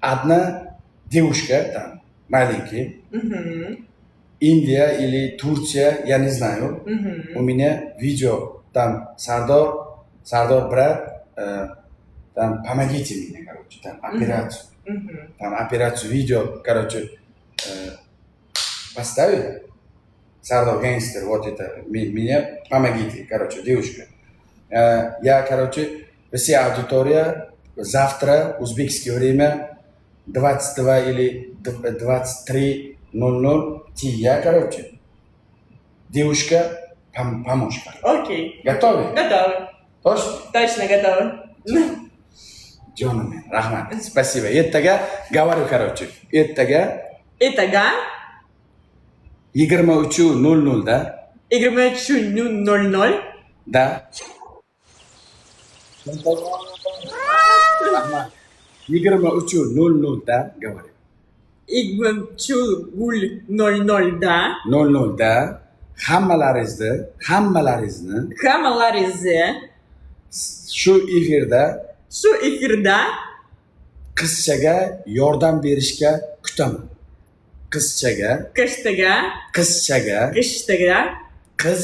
одна девушка там, маленький, Индия или Турция, я не знаю, у меня видео, там Сардор брат, там помогите мне, короче, там операцию, видео, короче, поставили, Сардор гангстер, вот это, меня помогите, короче, девушка. Я, короче, вся аудитория, завтра, узбекское время, 22 или 23:00, я, короче, девушка, помощь. Окей. Готовы? Готовы. Точно? Точно готовы. Jonim, rahmat. Спасибо. Ertaga, говорю, короче, ertaga Итого 23:00, да? 23:00. Да. Rahmat. 23:00, да, говорю. 23:00. 00, да. Hammalaringizni Hamalaringizni shu efirda shu efirda qizchaga yordam berishga kutaman. Qizchaga qishtaga qiz